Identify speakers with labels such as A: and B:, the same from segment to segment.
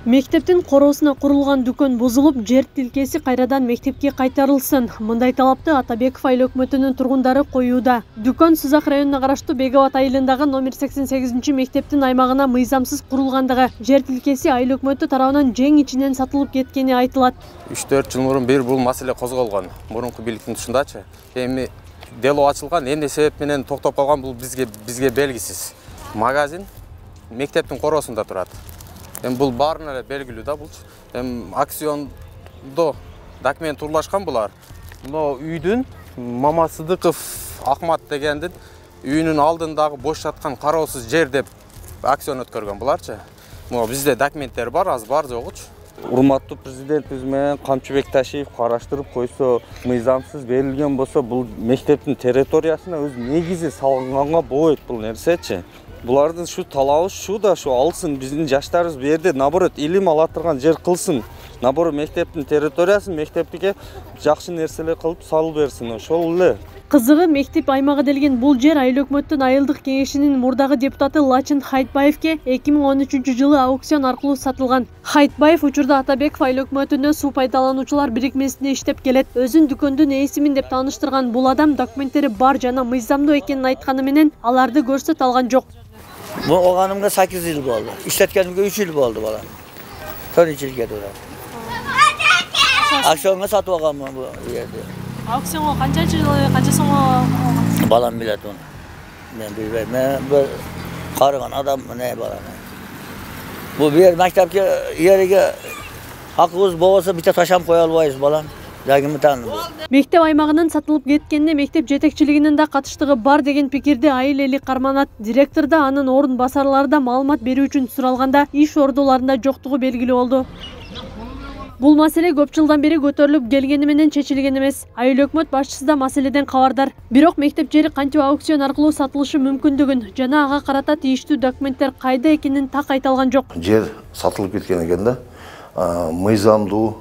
A: Мектептин короосуна курулган дүкөн бузулуп, жер тилкеси кайрадан мектепке кайтарылсын. Мындай талапты Атабеков айыл өкмөтүнүн тургундары коюуда. Дүкөн Сызак районуна караштуу Бегабат айылындагы номер 88 мектептин аймагына мыйзамсыз курулгандыгы, жер тилкеси айыл өкмөтү тарабынан жең ичинен сатылып кеткени айтылат.
B: 3-4 жыл мурун бул маселе козголгон. Мурунку бийликтин тушундачы. Эми дело ачылган, эмне себеп менен токтоп калган бул бизге белгисиз. Магазин мектептин короосунда турат. Бұл барына эле белгилүү да бул. Акциондо документ урлашкан булар. Мына үйдүн Мамасыдыков Ахмат дегендин үйүнүн алдындагы бош жаткан кароосуз жер деп акцион өткөргөн буларчы. Мына бизде документтер бар, аз бар жогучу.
C: Урматтуу президентибиз менен Камчыбек Ташиев караштырып койсо, мыйзамсыз берилген болсо, бул мектептин территориясына өз негизи салынганга болот бул нерсечи. Булардын шу талабы шу да шу алсын, биздин жаштарыбыз бу жерде наоборот илим ала турган жер кылсын. Наоборот мектептин территориясын мектепке жакшы нерселер кылып салып берсин, ошол эле.
A: Кызыгы мектеп аймагы делген бул жер айыл өкмөттүн айылдык кеңешинин мурдагы депутаты Лачин Хайтбаевке 2013 жылы аукцион аркылуу сатылган. Хайтбаев учурда Атабеков айыл өкмөтүнө суу пайдалануучулар бирикмесинде иштеп келет. Өзүн дүкөндүн ээсимин деп тааныштырган бул адам документтери бар жана мыйзамдуу экенин айтканы менен аларды көрсөтө алган жок.
D: Bu oğlanımda 8 yıl oldu. İşletkenimde 3 yıl oldu bana. 13 yıl geldi. Aksiyonga satıp algam bu yerde.
A: Aksiyonga kança so'mga
D: Balam bilet onu. Ben bilmem. Ben bu karıgan adam ne balam. Bu bir mektepke yeriga hakkımız bolsa bitta taşam koya albayız balam.
A: Мектеп аймагынын сатылып кеткенине мектеп жетекчилигинин да катыштыгы бар деген пикирди айыл эли карманат. Директор да анын орун басарлары да маалымат берүү үчүн суралганда иш ордуларында жоктугу белгилүү болду. Бул маселе көп жылдан бери көтөрүлүп келгени менен чечилген эмес. Айыл өкмөт башчысы да маселеден кабардар. Бирок мектеп жери кантип аукцион аркылуу сатылышы мүмкүндүгүн жана ага карата тийиштүү документтер кайда экенин так айта алган жок.
E: Жер сатылып кеткен экен да. Мыйзамдуу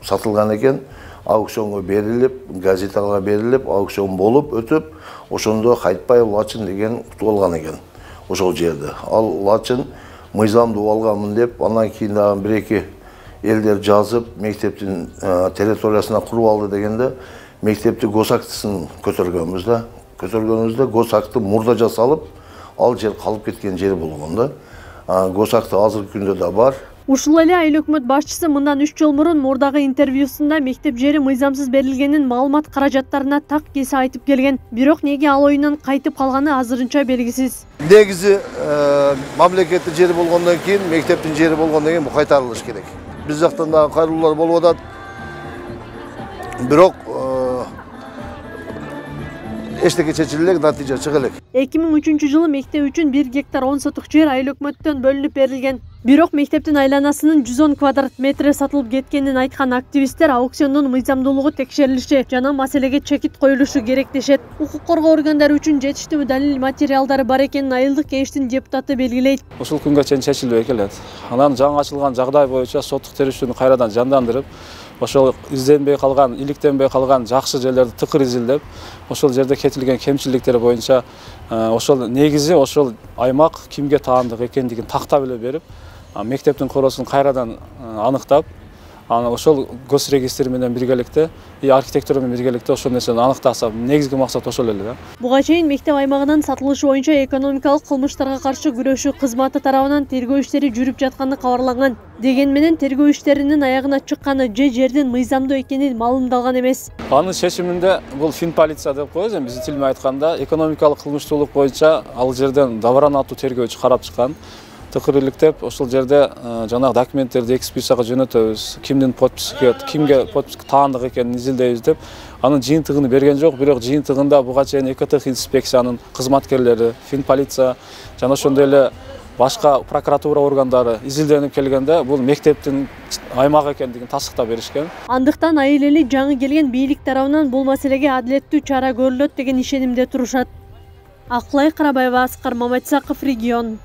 E: сатылган экен. Аукционга берилип, газетага берилип, аукцион болуп өтүп, ошондо Хайтбаев Лачин деген утуп алган экен. Ошол жерде. Ал Лачин мыйзамдуу алганмын деп, андан кийин дагы бир-эки элдер жазып, мектептин территориясына куруп алды дегенде, мектепти госактысын көтөргөнүбүздө госакты мурда жасалып, ал жер калып кеткен жер болгон да. Госакты азыркы күндө да бар.
A: Ушул эле айыл өкмөт башчысы мындан 3 жыл мурун мурдагы интервьюсунда мектеп жери мыйзамсыз берилгенин маалымат каражаттарына так кесе айтып келген. Бирок неге ал оюнан кайтып калганы азырынча белгисиз.
E: Негизи мамлекеттин жери болгондон кийин, мектептин жери болгондон кийин бу кайтарылыш керек. Биз жактан да кайрылуулар болуп атат. Бирок эчтеке чечиле элек, натыйжа чыга элек.
A: 2003 жылы мектеп үчүн 1 гектар 10 сотук жер айыл өкмөттөн бөлүнүп берилген. Бирок мектептин айланасынын 110 квадрат метри сатылып кеткенин айткан активисттер аукциондун мыйзамдуулугу текшерилиши жана маселеге чекит коюлушу керек дешет. Укук коргоо органдары үчүн жетиштүү далил материалдары бар экенин айылдык кеңештин депутаты белгилейт.
F: Ушул күнгө чейин чечилбей келет. Анан жаңы ачылган жагдай боюнча соттук териштүүнү кайрадан жандандырып, ошол изденбей калган, иликтенбей калган жакшы жерлерди тыкыр изилдеп, ошол жерде кетилген кемчиликтер боюнча ошол негизи ошол аймак кимге таандык экендигин тактап эле берип, мектептин короосун кайрадан аныктап, ошол госрегистр менен биргеликте, архитектура менен биргеликте ошол нерсени аныктаса, негизги максат ошол эле да.
A: Буга чейин мектеп аймагынын сатылышы боюнча экономикалык кылмыштарга каршы күрөшүү кызматы тарабынан тергөө иштери жүрүп жатканы кабарланган. Деген менен тергөө иштеринин аягына чыкканы же жердин мыйзамдуу экени маалымдалган эмес.
F: Анын чечиминде бул фин полиция деп коебуз, биздин тил менен айтканда, экономикалык кылмыштуулук боюнча ал жерден Давран аттуу тергөөчү карап чыккан. Тыкыр иликтеп, ошол жерде жанагы документтерди экспертизага жөнөтөбүз, кимдин подписи, кимге подпис таандык экенин изилдейбиз деп, анын жыйынтыгын берген жок, бирок жыйынтыгында буга чейин ЭКТХ инспекциянын кызматкерлери, фин полиция жана ошондой эле башка прокуратура органдары изилденип келгенде бул мектептин аймак экендигин тасдыктап беришкен.
A: Андыктан айыл эли жаңы келген бийлик тарабынан бул маселеге адилеттүү чара көрүлөт деген ишенимде турушат. Акылай Карабаева, Аскар Маматсаков, Регион.